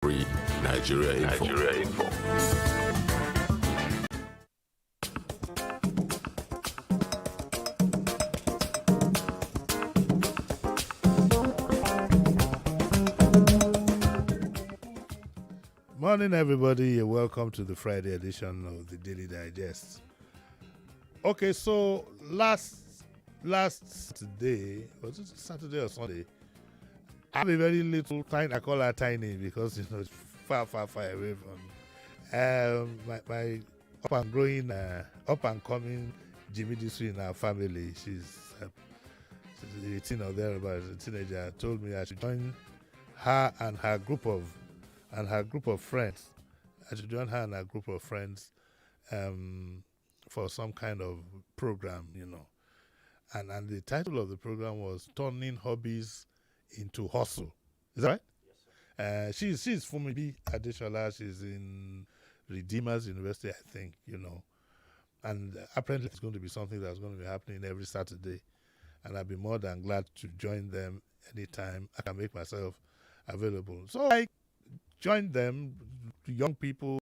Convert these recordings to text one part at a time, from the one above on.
Free Nigeria Info. Morning, everybody. You're welcome to the Friday edition of the Daily Digest. Okay, so last Saturday, was it Saturday or Sunday? I have a very little tiny. I call her tiny because it's far away from my up and coming Jimi Disu in our family. She's 18 or thereabouts, a teenager. Told me I should join her and her group of friends. I should join her and her group of friends for some kind of program, And the title of the program was Turning Hobbies into Hustle. Is that right? Yes, sir. She's Fumibi Adeshola. She's in Redeemers University, I think, And apparently it's going to be something that's going to be happening every Saturday. And I'd be more than glad to join them anytime I can make myself available. So I joined them, young people.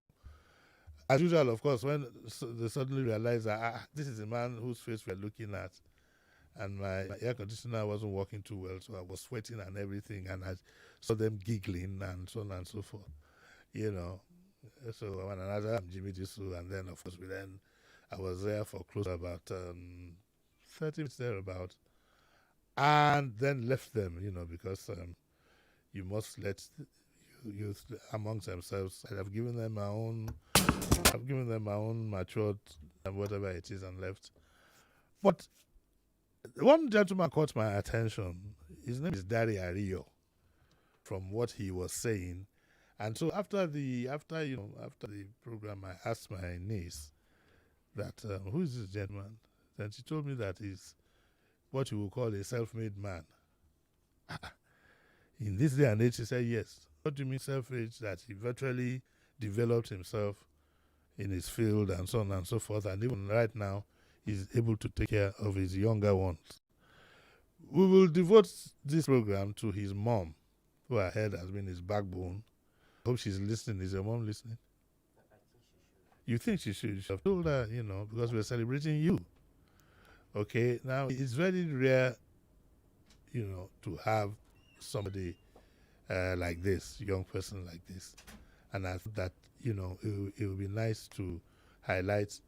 As usual, of course, when they suddenly realized that this is a man whose face we're looking at, and my air conditioner wasn't working too well, so I was sweating and everything, and I saw them giggling and so on and so forth, So when I said, I'm Jimi Disu, and then, of course, I was there for close to about 30 minutes thereabout, and then left them, because you must let youth amongst themselves. I've given them my own matured and whatever it is and left. But one gentleman caught my attention. His name is Dari Ario, from what he was saying. And so after the program, I asked my niece that who is this gentleman? Then she told me that he's what you would call a self-made man. In this day and age, she said yes. What do you mean self-made? That he virtually developed himself in his field and so on and so forth, and even right now he's able to take care of his younger ones. We will devote this program to his mom, who I heard has been his backbone. Hope she's listening. Is your mom listening? You think she should? You should have told her, because we're celebrating you. Okay, now it's very rare, to have somebody like this, young person like this. And I thought that, it would be nice to highlight,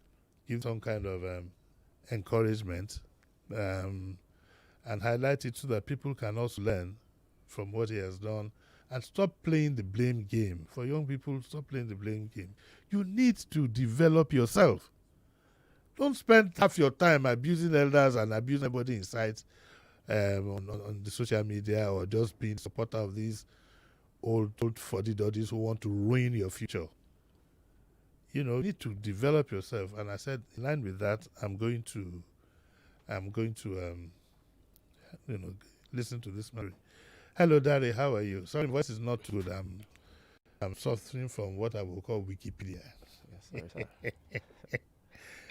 give some kind of encouragement, and highlight it so that people can also learn from what he has done and stop playing the blame game. For young people, stop playing the blame game. You need to develop yourself. Don't spend half your time abusing elders and abusing everybody inside on the social media, or just being a supporter of these old fuddy-duddies who want to ruin your future. You need to develop yourself. And I said, in line with that, I'm going to listen to this story. Hello, Daddy. How are you? Sorry, my voice is not too good. I'm suffering from what I will call Wikipedia. Yes, sorry.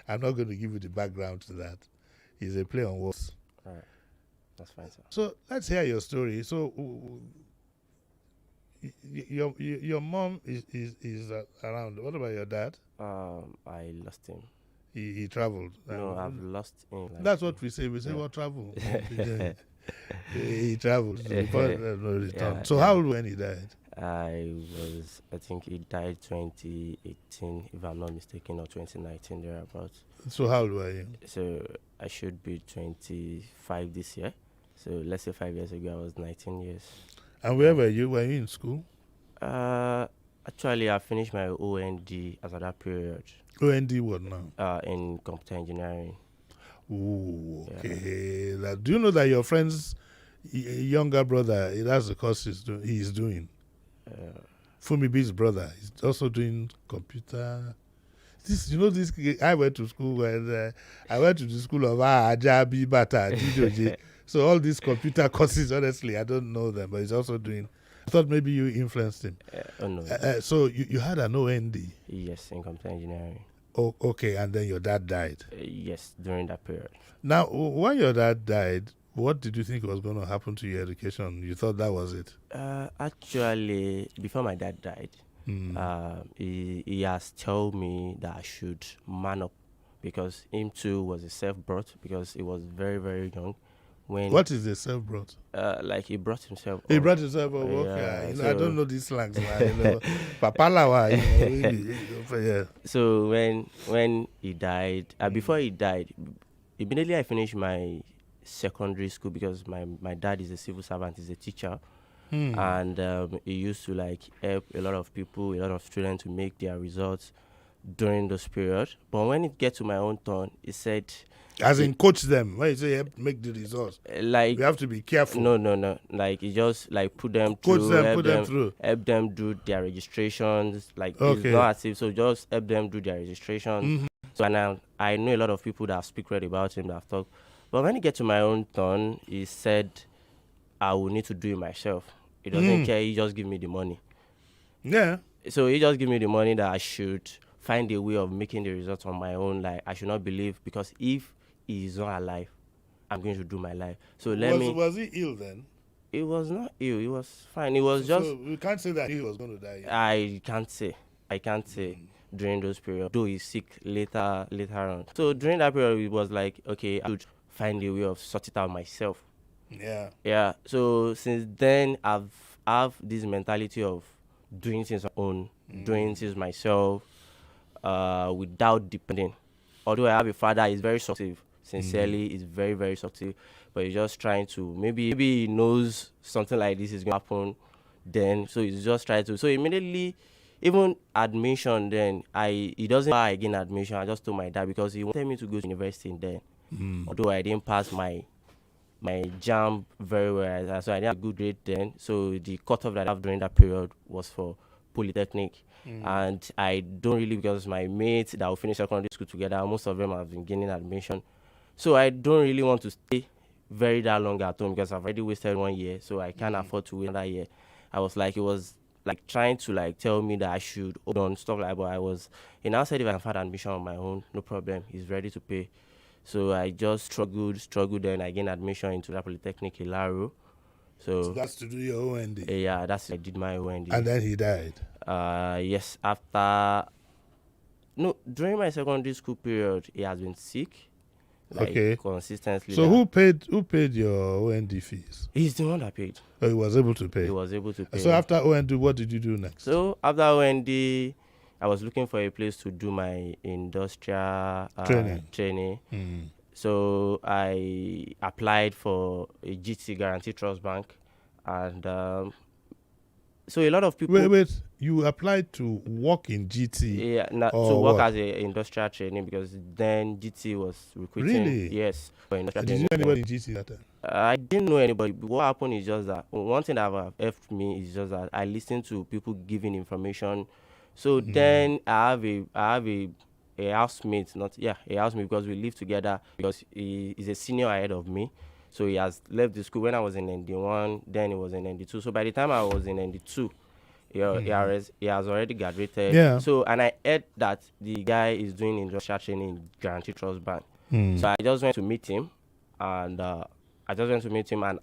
I'm not going to give you the background to that. It's a play on words. All right. That's fine, sir. So let's hear your story. So your mom is around. What about your dad? I lost him. He traveled. No, I've lost him. That's what we say. We say, what travel? He traveled. No return. Yeah, so how old when he died? I think he died 2018, if I'm not mistaken, or 2019, thereabouts. So how old were you? So I should be 25 this year. So let's say 5 years ago, I was 19 years. And where were you? Were you in school? Actually, I finished my OND at that period. OND what now? In computer engineering. Ooh, okay. Yeah. Do you know that your friend's younger brother, that's the course he's doing? Fumibi's brother is also doing computer. This I went to school when I went to the school of Ajabi Bata Dijoji. So all these computer courses, honestly, I don't know them, but he's also doing. I thought maybe you influenced him. Oh no. So you had an OND. Yes, in computer engineering. Oh, okay, and then your dad died. Yes, during that period. Now, when your dad died, What did you think was going to happen to your education? You thought that was it? Actually, before my dad died, Hmm. he has told me that I should man up because him too was a self-brought because he was very, very young when What is a self-brought? like he brought himself He up. brought himself up. Okay, Yeah, I don't so know these slangs, man. Papalawa, yeah. so when he died, before he died, immediately I finished my secondary school because my dad is a civil servant, he's a teacher, and he used to like help a lot of people, a lot of students to make their results during those period. But when it get to my own turn, he said, As in coach them. When you say help make the results, like you have to be careful. no, like he just like put them Coach through, them, put them through. help them do their registrations. Like it's Okay. not as if so just help them do their registrations. Mhm. So and I know a lot of people that have speak read about him that have talked. But when it get to my own turn, he said I will need to do it myself. He doesn't care. He just give me the money. Yeah. So he just give me the money that I should find a way of making the results on my own. Like I should not believe because if he is not alive, I'm going to do my life. So Was he ill then? It was not ill. It was fine. It was just. So we can't say that he was going to die. I can't say. During those periods. Though he's sick later on. So during that period, it was like okay, I should find a way of sort it out myself. Yeah. Yeah. So since then, have this mentality of doing things on my own, doing things myself, without depending. Although I have a father, he's very supportive. Sincerely, he's very, very supportive. But he's just trying to maybe he knows something like this is going to happen. Then so he's just trying to. So immediately, even admission. Then he doesn't buy again admission. I just told my dad because he wanted me to go to university then. Although I didn't pass my jam very well, so I didn't have a good grade then. So the cutoff that I have during that period was for polytechnic, and I don't really because my mates that will finish secondary school together, most of them have been gaining admission. So I don't really want to stay very that long at home because I've already wasted 1 year, so I can't afford to wait another year. I was like, it was like trying to like tell me that I should hold on stuff like that, but he now said if I can find admission on my own, no problem, he's ready to pay. So I just struggled, then I gained admission into that Polytechnic Ilaro. So that's to do your OND. Yeah, that's I did my OND. And then he died. Yes, during my secondary school period, he has been sick. Like, consistently. So who paid your OND fees? He's the one that paid. Oh, he was able to pay. So after OND, what did you do next? So after OND, I was looking for a place to do my industrial training. So I applied for a GT Guarantee Trust Bank, and so a lot of people. Wait! You applied to work in GT? Yeah, to work as an industrial training because then GT was recruiting. Really? Yes. For industrial Did you know anybody in GT that time? I didn't know anybody. What happened is just that one thing that have helped me is just that I listen to people giving information. So then I have a housemate, a housemate because we live together because he is a senior ahead of me. So he has left the school when I was in ND1, then he was in ND2. So by the time I was in ND2, he has already graduated. Yeah. So and I heard that the guy is doing industrial training in Guarantee Trust Bank. So I just went to meet him and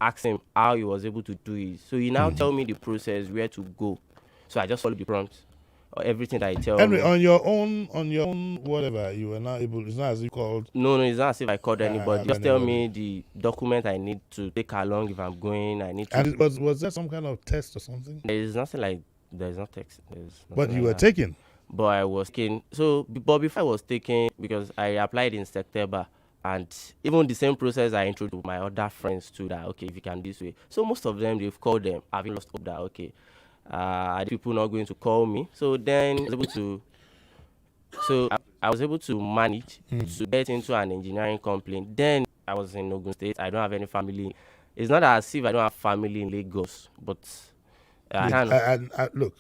ask him how he was able to do it. So he now tell me the process, where to go. So I just followed the prompts. Everything that I tell Henry, me. on your own, whatever, you were not able. It's not as if you called. No, it's not as if I called anybody. Just tell me the document I need to take along if I'm going. I need to. And was there some kind of test or something? There's nothing like. There's no text. But you were taking. But I was taking. So, but before I was taking, because I applied in September, and even the same process I introduced my other friends to that. Okay, if you can this way. So most of them they've called them. I've lost hope that okay. Are the people not going to call me? So then I was able to manage to get into an engineering company. Then I was in Ogun State. I don't have any family. It's not as if I don't have family in Lagos, but look,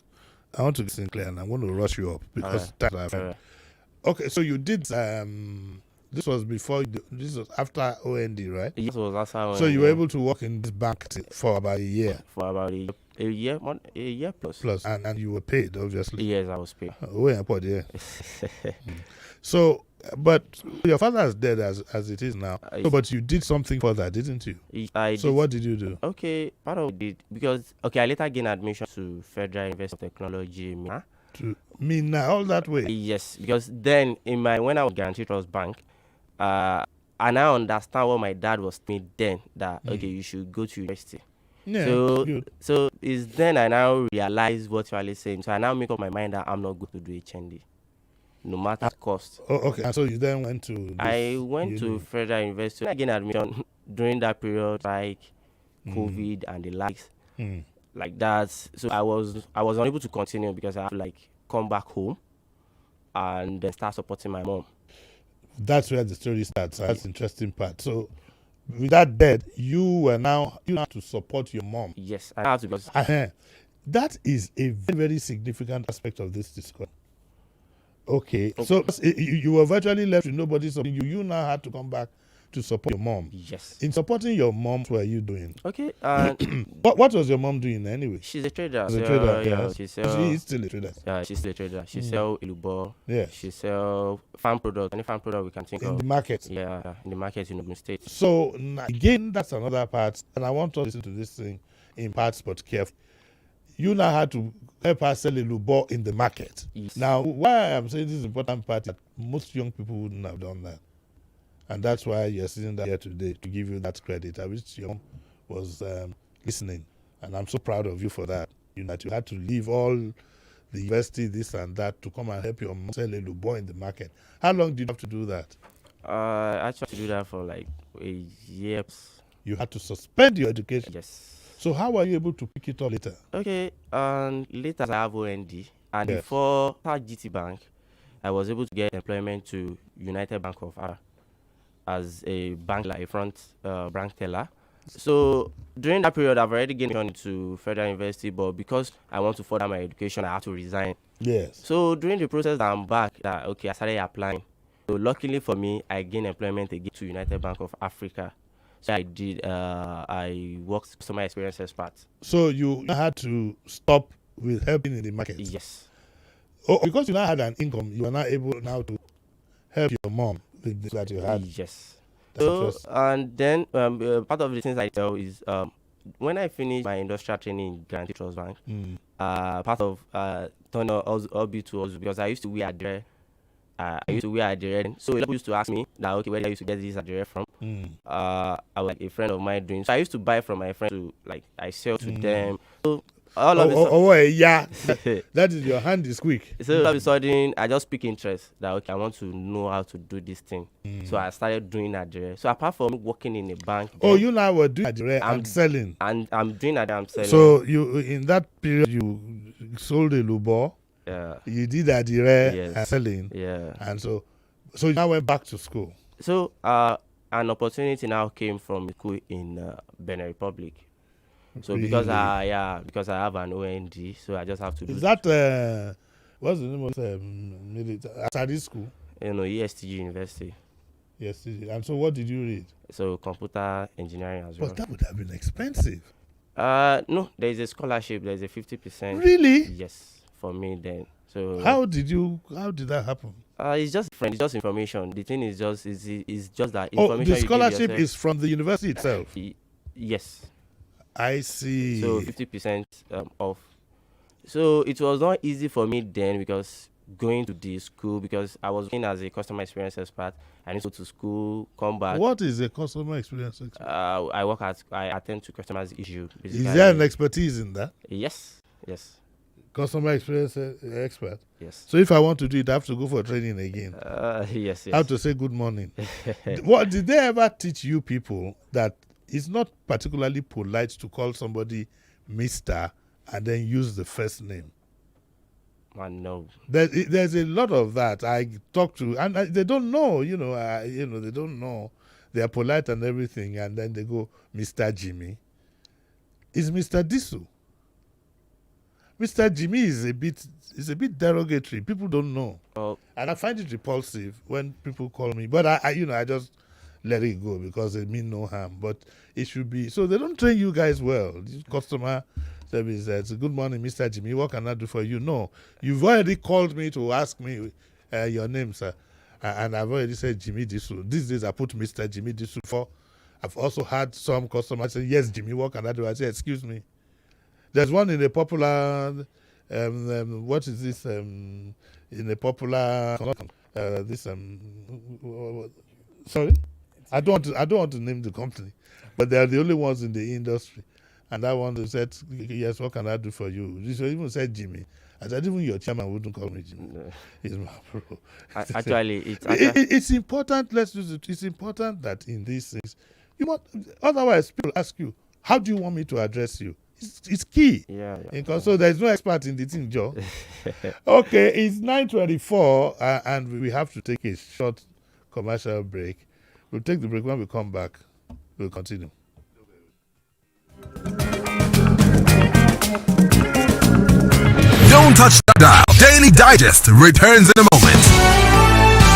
I want to be sincere and I'm going to rush you up because Okay, so you did this was before this was after OND, right? Yes, was after OND. So you were able to work in this bank for about a year. a year plus. Plus, and you were paid, obviously. Yes, I was paid. Yeah. So, but your father is dead as it is now. So, but you did something for that, didn't you? What did you do? Okay, part of it because I later gained admission to Federal University of Technology. To Mina, all that way. Yes, because then when I was Guarantee Trust Bank, and I understand what my dad was telling me then that you should go to university. Yeah. So it's then I now realize what you're saying. So I now make up my mind that I'm not going to do HND, no matter the cost. Oh, okay. And so you then went to. I went to Federal University. I gained admission during that period, like COVID and the likes, like that. So I was unable to continue because I had to come back home and then start supporting my mom. That's where the story starts. That's the interesting part. So, with that dead, you have to support your mom. Yes, I have to. Because that is a very, very significant aspect of this discussion. Okay. So you were virtually left with nobody supporting you. You now had to come back to support your mom. Yes. In supporting your mom, what were you doing? Okay. What was your mom doing anyway? She's a trader. She's a trader. Yeah. She is still a trader. Yeah, she's still a trader. She sell ilubo. Yeah. She sell farm product. Any farm product we can think of. In the market. Yeah, in the market in Ogun State. So again, that's another part, and I want to listen to this thing in parts but carefully. You now had to help her sell ilubo in the market. Yes. Now, why I'm saying this is important part that most young people wouldn't have done that. And that's why you're sitting here today, to give you that credit. I wish your mom was listening. And I'm so proud of you for that. That you had to leave all the university, this and that, to come and help your mom sell ilubo in the market. How long did you have to do that? I tried to do that for a year. You had to suspend your education? Yes. So how were you able to pick it up later? Okay, later I have OND. And before GT Bank, I was able to get employment to United Bank of Ara as a bank, a front bank teller. So during that period, I've already gained on to Federal University, but because I want to further my education, I had to resign. Yes. So during the process that I'm back, I started applying. So luckily for me, I gained employment again to United Bank of Africa. So I did. I worked customer experience expert. So you had to stop with helping in the market. Yes. Oh, because you now had an income, you are now able now to help your mom with this that you had. Yes. So and then part of the things I tell is when I finished my industrial training in Guarantee Trust Bank, part of turn all be to us because I used to wear adire. So a lot of people used to ask me that where I used to get this adire from. I was a friend of mine doing. So I used to buy from my friends to I sell to them. So all of a sudden, that is your hand is quick. So all of a sudden, I just pick interest that I want to know how to do this thing. So I started doing adire. So apart from working in a bank, you now were doing adire and selling. And I'm doing adire, I'm selling. So you in that period you sold a lubo. Yeah. You did adire and selling. Yeah. And so you now went back to school. So an opportunity now came from school in Benin Republic. So really? because I have an OND, so I just have to do. Is that what's the name of military school? ESTG University. ESTG. And so what did you read? So computer engineering as well. But that would have been expensive. No, there is a scholarship. There is a 50%. Really? Yes. For me then. So how did that happen? It's just different. It's just information. The thing is just that information. The scholarship is from the university itself. Yes. I see. So 50% off. So it was not easy for me then because going to the school because I was working as a customer experience expert. I need to go to school, come back. What is a customer experience expert? I attend to customers' issue. Is there an expertise in that? Yes. Customer experience expert. Yes. So if I want to do it, I have to go for training again. Yes. I have to say good morning. What did they ever teach you people that it's not particularly polite to call somebody Mr. and then use the first name? No. There's a lot of that. I talk to and they don't know. They don't know. They are polite and everything, and then they go Mr. Jimmy. Is Mr. Disu? Mr. Jimmy is a bit derogatory. People don't know. And I find it repulsive when people call me. But I just let it go because they mean no harm. But it should be so they don't train you guys well. These customer So he says, "Good morning, Mr. Jimmy. What can I do for you?" No, you've already called me to ask me your name, sir. And I've already said Jimi Disu. These days I put Mr. Jimi Disu for. I've also had some customers say, "Yes, Jimmy, what can I do?" I say, "Excuse me." There's one in a popular, what is this? In a popular, this sorry, I don't want to name the company, but they are the only ones in the industry. And that one they said, "Yes, what can I do for you?" This one even said Jimmy. I said, even your chairman wouldn't call me Jimmy. No. He's my bro. Actually, It's important. Let's use it. It's important that in these things, you want. Otherwise, people ask you, "How do you want me to address you?" It's key. yeah. Because so there's no expert in the thing, Joe. Okay, it's 9:24, and we have to take a short commercial break. We'll take the break. When we come back, we'll continue. Don't touch that dial. Daily Digest returns in a moment.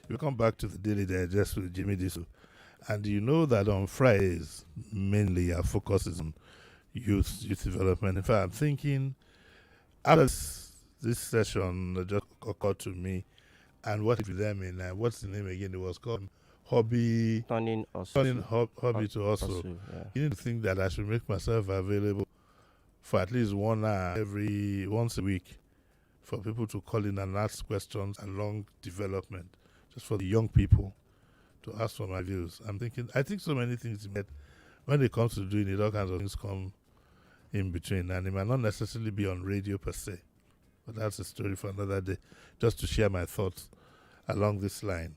We come back to the Daily Digest with Jimi Disu. And you know that on Fridays, mainly our focus is on youth development. In fact, I'm thinking, after this session that just occurred to me, and what with them in, what's the name again? It was called Hobby, Turning Hobby to Hustle. Yeah. You need to think that I should make myself available for at least 1 hour once a week for people to call in and ask questions along development, just for the young people to ask for my views. I think so many things, but when it comes to doing it, all kinds of things come in between, and it might not necessarily be on radio per se, but that's a story for another day, just to share my thoughts along this line.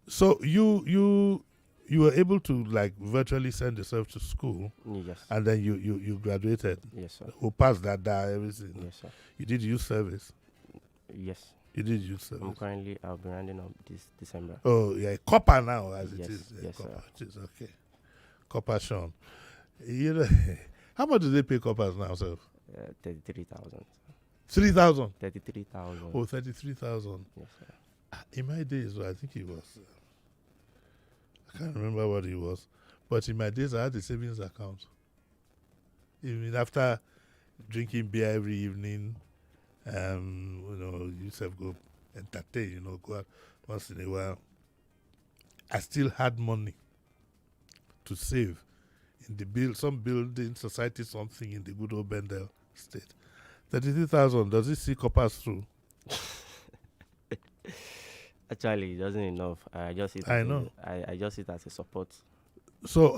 So you were able to like virtually send yourself to school, Yes. and then you graduated. Yes, sir. Who passed that, everything. Yes, sir. You did youth service. Yes. You did youth service. I'll be rounding up this December. Oh, yeah, copper now, as it Yes, is. Yeah, yes, copper. sir. It is okay. Copper Sean. You know, how much do they pay coppers now, sir? 33,000. 3,000. 33,000. Oh, 33,000. Yes, sir. In my days, I think it was. I can't remember what it was, but in my days, I had a savings account. Even after drinking beer every evening, you self go entertain, go out once in a while. I still had money to save in some building society, something in the good old Bendel state. 33,000. Does it see coppers through? Actually, it doesn't enough. I just see it. I just see it as a support. So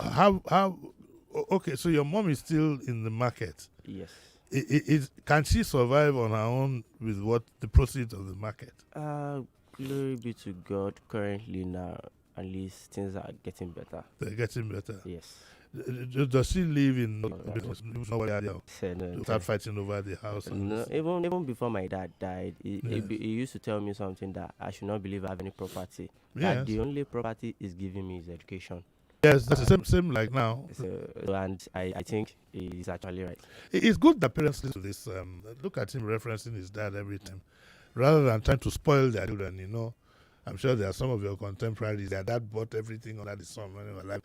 okay, so your mom is still in the market. Yes. Can she survive on her own with what the proceeds of the market? Glory be to God. Currently now, at least things are getting better. They're getting better. Yes. Does she live in No. start fighting over the house? No, even before my dad died, he used to tell me something that I should not believe I have any property. Yes. That the only property is giving me is education. Yes, that's the same like now. So, and I think he's actually right. It's good that parents listen to this. Look at him referencing his dad every time, rather than trying to spoil their children. I'm sure there are some of your contemporaries. Their dad bought everything under the sun when they were like,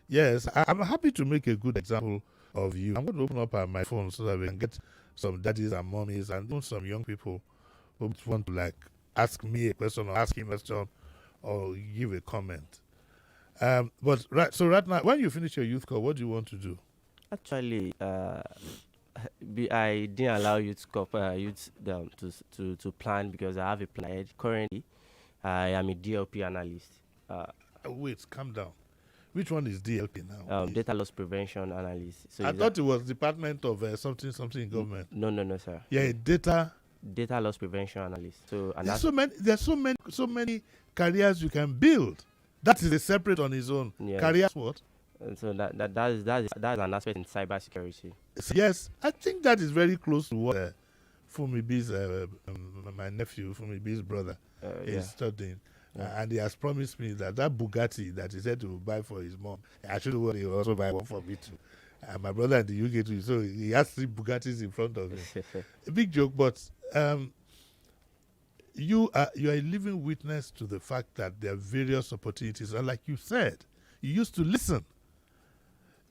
yes. I'm happy to make a good example of you. I'm going to open up my phone so that we can get some daddies and mommies and even some young people who want to ask me a question or ask him a question or give a comment. But right now, when you finish your youth corps, what do you want to do? Actually, I didn't allow youth to plan because I have a plan. Currently, I am a DLP analyst. Wait, calm down. Which one is DLP now? Data loss prevention analyst. So I thought it was Department of something in government. No, sir. Yeah, data loss prevention analyst. So and there's so many careers you can build. That is a separate on its own. Yes. Careers what? So that's an aspect in cybersecurity. Yes, I think that is very close to what Fumibi's, my nephew, Fumibi's brother, is studying. And he has promised me that Bugatti that he said to buy for his mom, actually he will also buy one for me too. And my brother in the UK too, so he has 3 Bugattis in front of him. A big joke, but you are a living witness to the fact that there are various opportunities. And like you said, you used to listen.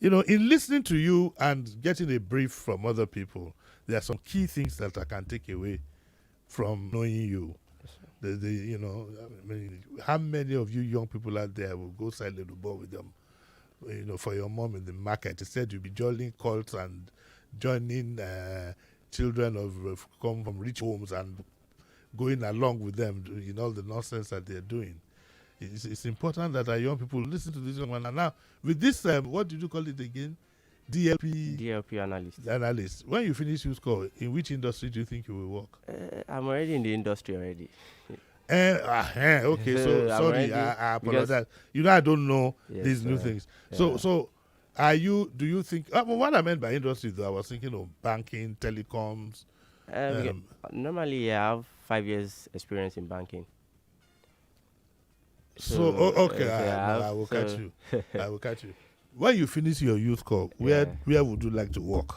In listening to you and getting a brief from other people, there are some key things that I can take away from knowing you. How many of you young people out there will go silent to ball with them, for your mom in the market? Instead, you'll be joining cults and joining children of come from rich homes and going along with them in all the nonsense that they're doing. It's important that our young people listen to this young man. And now, with this, what did you call it again? DLP analyst. When you finish youth corps, in which industry do you think you will work? I'm already in the industry already. Okay, so sorry, I apologize. I don't know these new things. So do you think, what I meant by industry though, I was thinking of banking, telecoms. Normally, I have 5 years experience in banking. I will catch you. I will catch you. When you finish your youth corps, where would you like to work?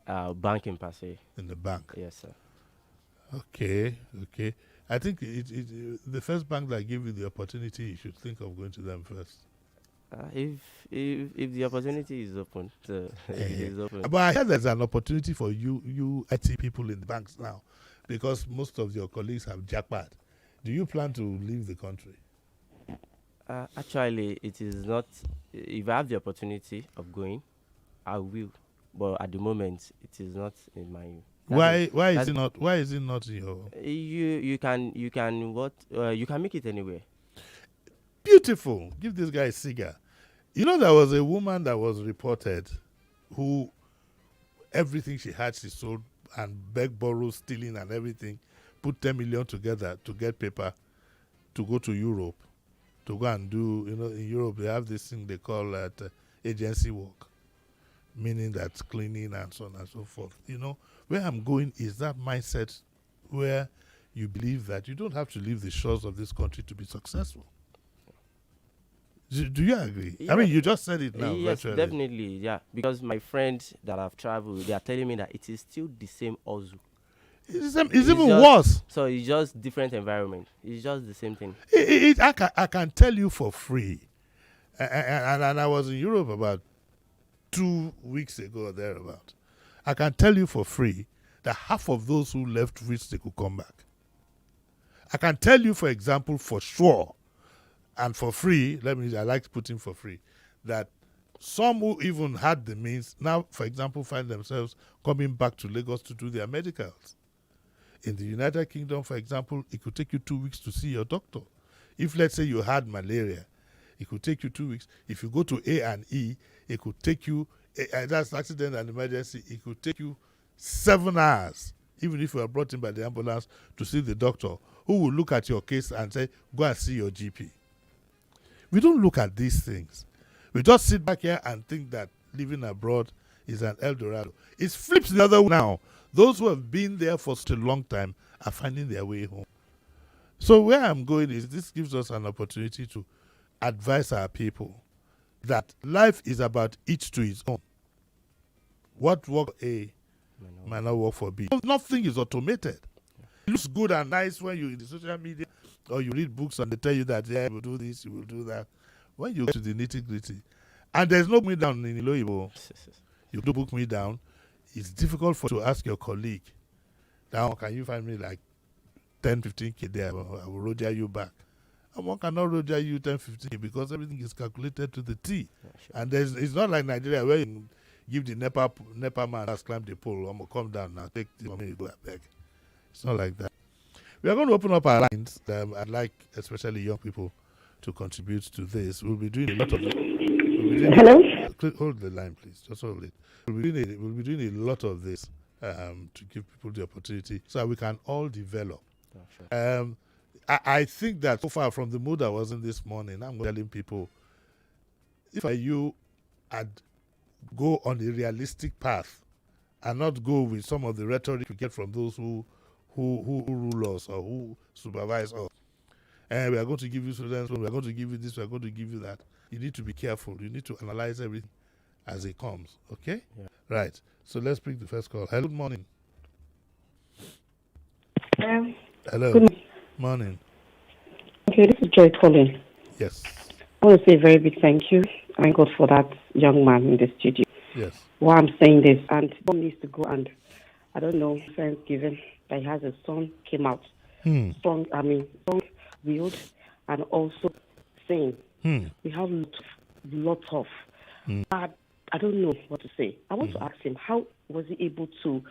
Banking per se. In the bank. Yes, sir. Okay. I think the first bank that gave you the opportunity, you should think of going to them first. If the opportunity is open, it is open. But I heard there's an opportunity for you IT people in the banks now, because most of your colleagues have jackpot. Do you plan to leave the country? Actually, it is not. If I have the opportunity of going, I will. But at the moment, it is not in my. Why is it not in your? You can make it anywhere. Beautiful. Give this guy a cigar. You know, there was a woman that was reported who everything she had she sold and begged, borrowed, stealing and everything, put 10 million together to get paper to go to Europe, to go and do, in Europe they have this thing they call agency work, meaning that's cleaning and so on and so forth. Where I'm going is that mindset where you believe that you don't have to leave the shores of this country to be successful. Do you agree? Yeah. I mean, you just said it now. Yes, virtually. Definitely, yeah. Because my friends that have traveled, they are telling me that it is still the same hustle. It's even worse. So it's just different environment. It's just the same thing. I can tell you for free. And I was in Europe about 2 weeks ago or thereabout. I can tell you for free that half of those who left wished they could come back. I can tell you, for example, for sure, and for free, I like putting for free, that some who even had the means now, for example, find themselves coming back to Lagos to do their medicals. In the United Kingdom, for example, it could take you 2 weeks to see your doctor. If, let's say, you had malaria, it could take you 2 weeks. If you go to A&E, it could take you, that's accident and emergency, it could take you 7 hours, even if you are brought in by the ambulance, to see the doctor, who will look at your case and say, go and see your GP. We don't look at these things. We just sit back here and think that living abroad is an El Dorado. It flips the other way now. Those who have been there for such a long time are finding their way home. So where I'm going is this gives us an opportunity to advise our people that life is about each to his own. What works for A might not work for B. Nothing is automated. It looks good and nice when you're in the social media or you read books and they tell you that, yeah, you will do this, you will do that. When you get to the nitty-gritty, and there's no me down in Iloibo, you do book me down, it's difficult for you to ask your colleague, now can you find me like 10, 15K there, I will roger you back. And one cannot roger you 10, 15K because everything is calculated to the T. Yeah, sure. And it's not like Nigeria where you give the NEPA man has climbed the pole, I'm going to come down now, take the money, go back. It's not like that. We are going to open up our lines. I'd like, especially young people, to contribute to this. We'll be doing a lot of it. Hello? Hold the line, please. Just hold it. We'll be doing a lot of this to give people the opportunity so that we can all develop. Oh, sure. I think that so far from the mood I was in this morning, I'm telling people, if I'd go on a realistic path and not go with some of the rhetoric we get from those who rule us or who supervise us. And we are going to give you students, we are going to give you this, we are going to give you that. You need to be careful. You need to analyze everything as it comes. Okay? Yeah. Right. So let's pick the first call. Hello, good morning. Hello. Good morning. Okay, this is Joy calling. Yes. I want to say a very big thank you. Thank God for that young man in the studio. Yes. Why I'm saying this, and one needs to go and, I don't know, Thanksgiving, that he has a son came out. Strong-willed, and also sing. We have lots of bad, I don't know what to say. I want to ask him, how was he able to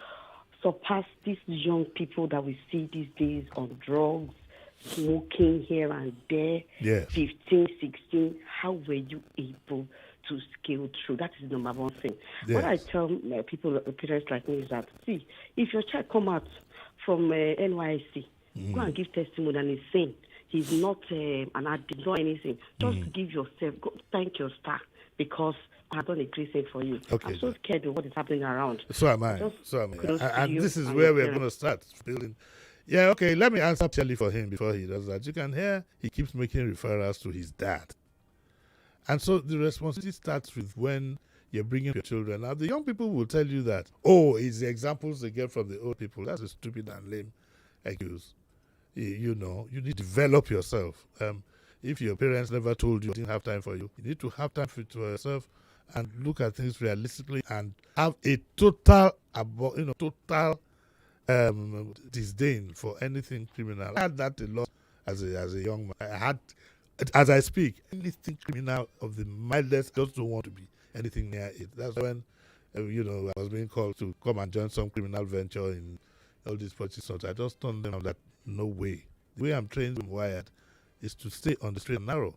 surpass these young people that we see these days on drugs, smoking here and there, yes. 15, 16, how were you able to scale through? That is the number one thing. Yes. What I tell people, parents like me, is that, see, if your child come out from NYC, go and give testimony and he's saying he's not an addict, not anything, just give yourself, go thank your star, because I've done a great thing for you. Okay, I'm so scared of what is happening around. So am I. And this is where we're going to start building. Yeah, okay, let me answer Shelly for him before he does that. You can hear he keeps making referrals to his dad. And so the responsibility starts with when you're bringing your children. Now, the young people will tell you that, it's the examples they get from the old people. That's a stupid and lame excuse. You know, you need to develop yourself. If your parents never told you, didn't have time for you, you need to have time for yourself and look at things realistically and have a total, total disdain for anything criminal. I had that a lot as a young man. I had, as I speak, anything criminal of the mildest, I just don't want to be anything near it. That's when, I was being called to come and join some criminal venture in all these politics. I just told them that no way. The way I'm trained and wired is to stay on the straight and narrow.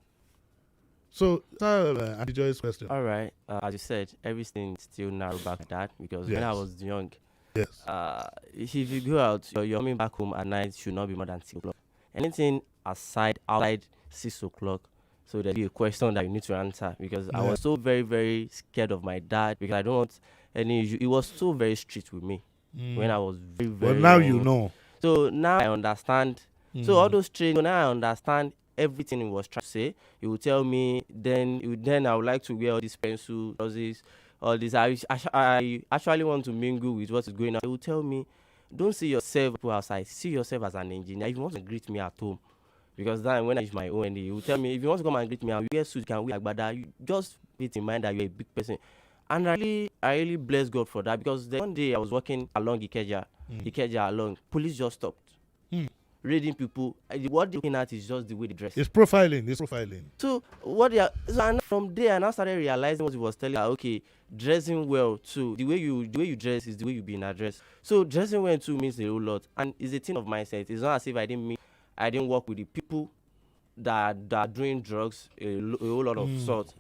So, Auntie Joy's question. All right. As you said, everything still narrow back like that because when I was young, yes, if you go out, you're coming back home at night should not be more than 6 o'clock. Anything outside 6 o'clock, so there'll be a question that you need to answer because I was so very, very scared of my dad because I don't want any issue. He was so very strict with me when I was very, very Well, now young. you know. So now I understand. So all those training, now I understand everything he was trying to say. He would tell me, then I would like to wear all these pencils, all this. I actually want to mingle with what is going on. He would tell me, don't see yourself outside. See yourself as an engineer. If you want to greet me at home, because then when I use my own, he would tell me, if you want to come and greet me, I will wear suit, can wear agbada. You just keep in mind that you're a big person. And I really bless God for that because one day I was walking along Ikeja along, police just stopped. Reading people, what they're looking at is just the way they dress. It's profiling. So and from there, I now started realizing what he was telling. Okay, dressing well too. The way you dress is the way you be in a dress. So dressing well too means a whole lot, and it's a thing of mindset. It's not as if I didn't work with the people that are doing drugs a whole lot of sort.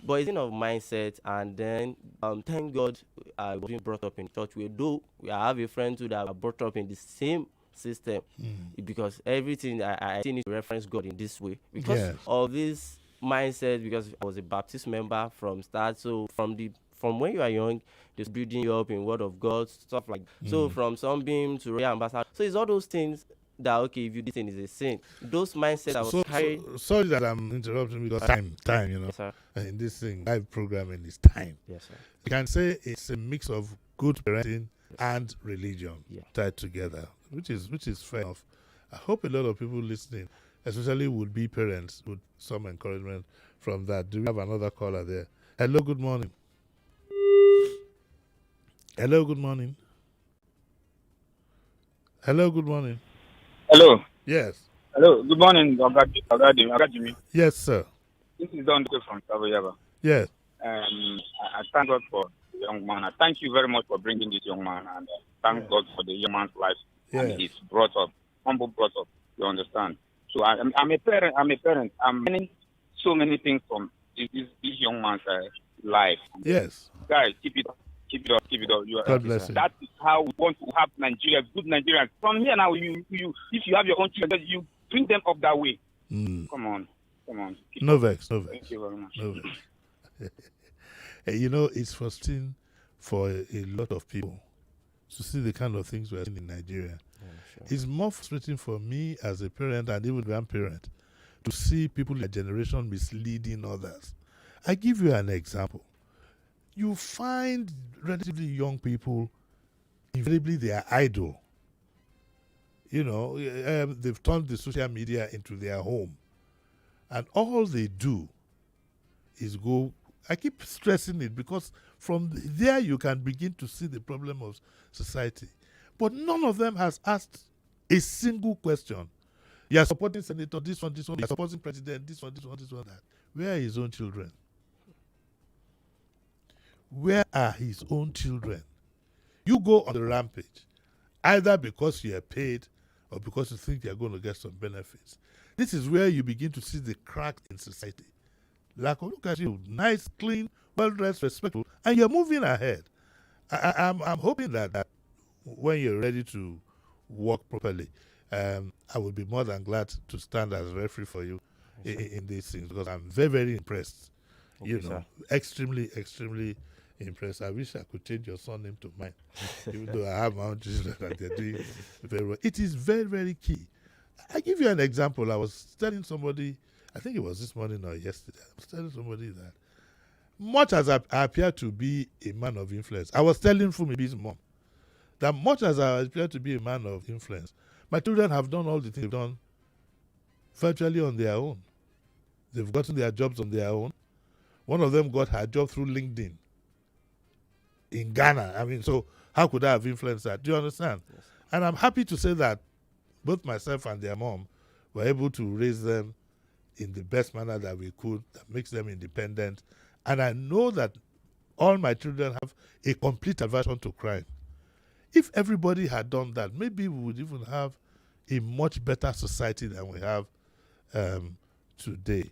But it's a thing of mindset, and then thank God I was being brought up in church. I have a friend too that was brought up in the same system because everything I need to reference God in this way because of this mindset, because I was a Baptist member from start. So from when you are young, just building you up in Word of God, stuff like that. So from Sunbeam to Royal Ambassador, so it's all those things that if you do thing is a sin. Those mindsets I was carrying. Sorry that I'm interrupting because time, Yes, sir. in this thing, live programming is time. Yes, sir. You can say it's a mix of good parenting and religion tied together, which is fair enough. I hope a lot of people listening, especially would-be parents, with some encouragement from that. Do we have another caller there? Hello, good morning. Hello, good morning. Hello, good morning. Hello. Yes. Hello. Good morning, Jimi. Yes, sir. This is Don from Savoyaba. Yes. I thank God for the young man. I thank you very much for bringing this young man, and thank God for the young man's life. And he's humble brought up. You understand? So I'm a parent. I'm learning so many things from this young man's life. Yes. Guys, keep it up. God bless you. That is how we want to have Nigeria, good Nigerians. From here now, if you have your own children, you bring them up that way. Come on. No vex. Thank you very much. No vex. It's frustrating for a lot of people to see the kind of things we're seeing in Nigeria. Sure. It's more frustrating for me as a parent and even grandparent to see people in a generation misleading others. I give you an example. You find relatively young people, invariably they are idle. They've turned the social media into their home. And all they do is go. I keep stressing it because from there you can begin to see the problem of society. But none of them has asked a single question. You are supporting senator, this one. You are supporting president, this one, that. Where are his own children? Where are his own children? You go on the rampage, either because you are paid or because you think you are going to get some benefits. This is where you begin to see the crack in society. Like, look at you, nice, clean, well-dressed, respectful, and you're moving ahead. I'm hoping that when you're ready to work properly, I would be more than glad to stand as referee for you in these things because I'm very, very impressed. Sir. Extremely, extremely impressed. I wish I could change your surname to mine, even though I have my own children that they're doing very well. It is very, very key. I give you an example. I was telling somebody, I think it was this morning or yesterday, I was telling somebody that much as I appear to be a man of influence, I was telling Fumibi's mom that much as I appear to be a man of influence, My children have done all the things they've done virtually on their own. They've gotten their jobs on their own. One of them got her job through LinkedIn in Ghana. I mean, so how could I have influenced that? Do you understand? Yes. And I'm happy to say that both myself and their mom were able to raise them in the best manner that we could, that makes them independent. And I know that all my children have a complete aversion to crime. If everybody had done that, maybe we would even have a much better society than we have today.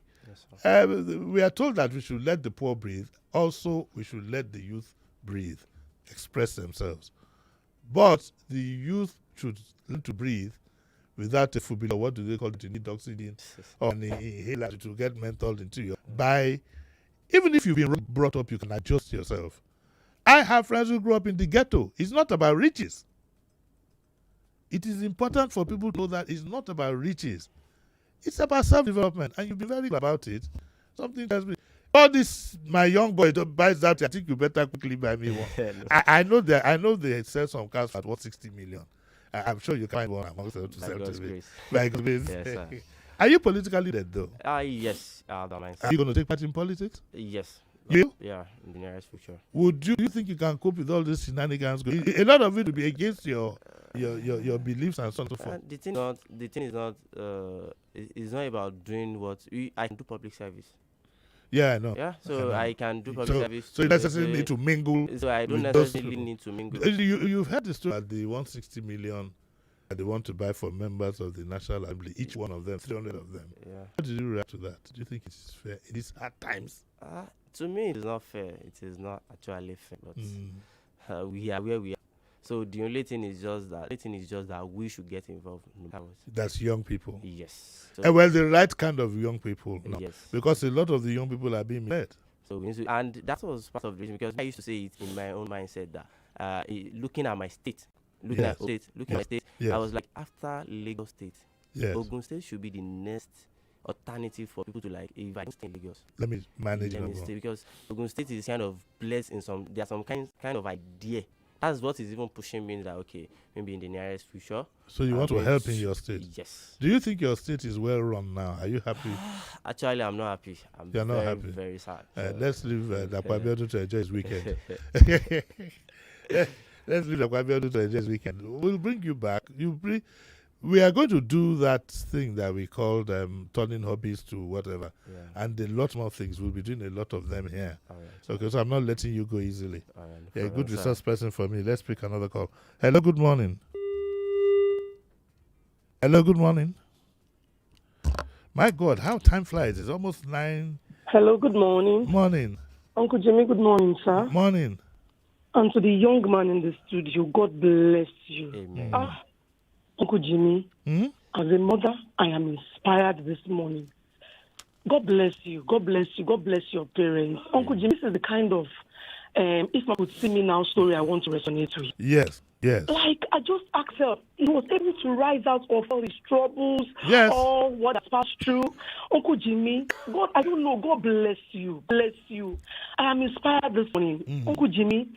Yes, We are told that we should let the poor breathe. Also, we should let the youth breathe, express themselves. But the youth should learn to breathe without a defibrillator. What do they call it? You need oxygen or an inhaler to get menthol into your by. Even if you've been brought up, you can adjust yourself. I have friends who grew up in the ghetto. It's not about riches. It is important for people to know that it's not about riches. It's about self-development, and you've been very clear about it. Something tells me, all this, my young boy buys that. I think you better quickly buy me one. No. I know that. I know they sell some cars at 160 million. I'm sure you can find one amongst them to By sell God's to me. grace. By God's grace. Yes, sir. Are you politically dead though? Yes, that mindset. Are you going to take part in politics? Yes. You? Yeah, in the nearest future. Would you think you can cope with all these shenanigans? A lot of it will be against your beliefs and so on and so forth. The thing is not. It's not about doing what I can do public service. Yeah, I know. Yeah, so I can do public service. So you necessarily need to mingle. So I don't with those necessarily people. need to mingle. You've heard the story about the 160 million that they want to buy for members of the National Assembly, each one of them, 300 of them. Yeah. How did you react to that? Do you think it's fair? It is hard times. To me, it is not fair. It is not actually fair. But we are where we are. So the only thing is just that we should get involved. No matter what. That's young people. Yes. So, Well, the right kind of young people. No. yes. Because a lot of the young people are being led. So we need to, and that was part of the reason, because I used to say it in my own mindset that looking at my state, looking Yes. at state, looking at my state, Yes. I was like, after Lagos State, Yes. Ogun State should be the next alternative for people to, like, if I don't stay in Lagos, Let me manage let me Ogun. stay, because Ogun State is kind of blessed in some, there's some kind of idea. That's what is even pushing me that, okay, maybe in the nearest future. So you want to help in your state? Yes. Do you think your state is well run now? Are you happy? Actually, I'm not happy. You're not happy? Very sad. Let's leave Dakwabiodun to enjoy his weekend. Let's leave Dakwabiodun to enjoy his weekend. We'll bring you back. We are going to do that thing that we called turning hobbies to whatever. Yeah. And a lot more things. We'll be doing a lot of them here. All right. Okay, so I'm not letting you go easily. All right. You're a good Sir. resource person for me. Let's pick another call. Hello, good morning. Hello, good morning. My God, how time flies. It's almost 9. Hello, good morning. Morning. Uncle Jimmy, good morning, sir. Morning. And to the young man in the studio, God bless you. Amen. Uncle Jimmy, Hmm? as a mother, I am inspired this morning. God bless you. God bless you. God bless your parents. Uncle Jimmy, this is the kind of, if I could see me now story I want to resonate with. Yes, yes. Like, I just asked her, he was able to rise out of all his troubles, Yes. all what has passed through. Uncle Jimmy, God, I don't know, God bless you. Bless you. I am inspired this morning. Uncle Jimmy,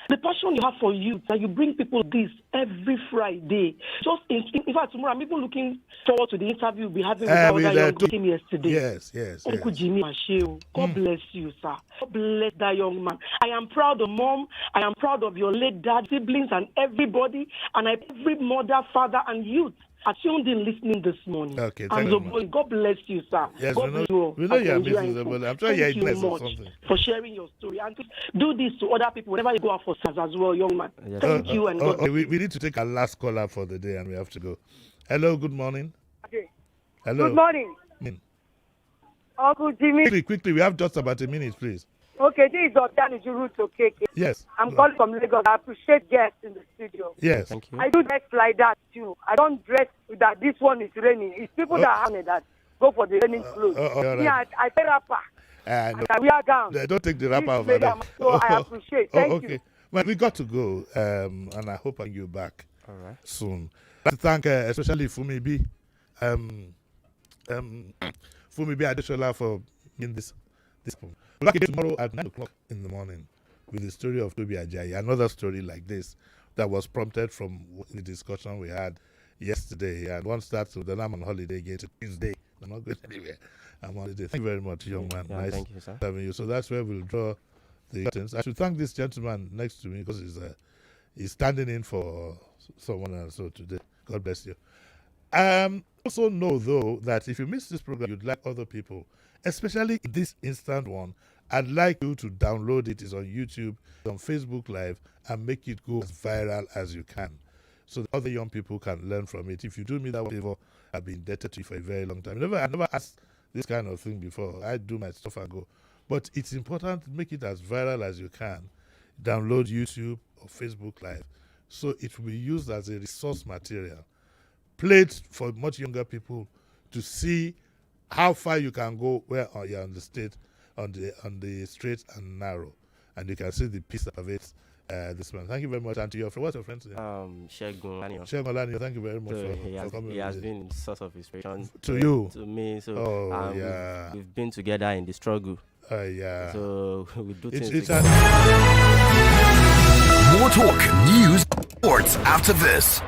the passion you have for youth, that you bring people this every Friday. Just in fact, tomorrow I'm even looking forward to the interview we'll be having with our young man came yesterday. Yes. Uncle Jimmy Masheo, God bless you, sir. God bless that young man. I am proud of mom. I am proud of your late dad, siblings, and everybody, and every mother, father, and youth are tuned in listening this morning. Okay, and thank you, ma'am. God bless you, sir. Yes, God bless you. we know you're Nigeria busy, Info. but I'm sure you're Thank you blessed or much something. for sharing your story. And do this to other people whenever you go out for SARS as well, young man. Yes. Thank you. And God Okay, we need to take our last caller for the day and we have to go. Hello, good morning. Okay. Hello. Good morning, Morning. Uncle Jimmy. Quickly, we have just about a minute, please. Okay, this is Dr. Nijuru Tokeke. Yes. I'm calling from Lagos. I appreciate guests in the studio. Yes. Thank you. I do dress like that too. I don't dress with that this one is raining. It's people that have it that go for the raining clothes. all Me, right. I pay rapper. No, And I wear gown. don't take the wrapper off. This lady, so I appreciate. Thank okay. you. Well, we got to go, and I hope I get you back All right. soon. I'd like to thank especially Fumi B. Fumi B. Adeshola for being this. We'll back again tomorrow at 9 o'clock in the morning with the story of Tobi Ajayi. Another story like this that was prompted from the discussion we had yesterday, and once that's then I'm on holiday again to Tuesday. I'm not going anywhere. I'm on holiday. Thank you very much, young man. Yeah, nice thank you, sir. having you. So that's where we'll draw the curtains. I should thank this gentleman next to me because he's standing in for someone else. So today, God bless you. Also know though that if you miss this program, you'd like other people, especially this instant one, I'd like you to download it. It's on YouTube, it's on Facebook Live, and make it go as viral as you can, so that other young people can learn from it. If you do me that favor, I've been indebted to you for a very long time. I never asked this kind of thing before. I do my stuff and go, but it's important to make it as viral as you can. Download YouTube or Facebook Live, so it will be used as a resource material. Play it for much younger people to see how far you can go where you're on the straight and narrow, and you can see the piece of it this month. Thank you very much. And to your friend, what's your friend's name? Shegun Lanio. Shegun Lanio, thank you very much So for coming. he has been a source of inspiration to you, to me. So we've been together in the struggle. Yeah. So we do things It's together. More talk, news, sports after this.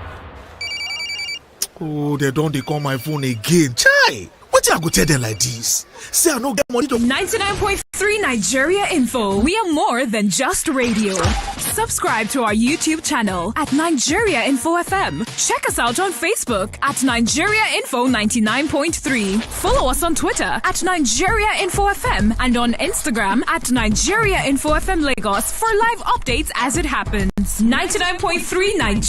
Oh, they call my phone again. Chai! What I go tell them like this? Say I no get money to 99.3 Nigeria Info. We are more than just radio. Subscribe to our YouTube channel at Nigeria Info FM. Check us out on Facebook at Nigeria Info 99.3. Follow us on Twitter at Nigeria Info FM and on Instagram at Nigeria Info FM Lagos for live updates as it happens. 99.3 Nigeria.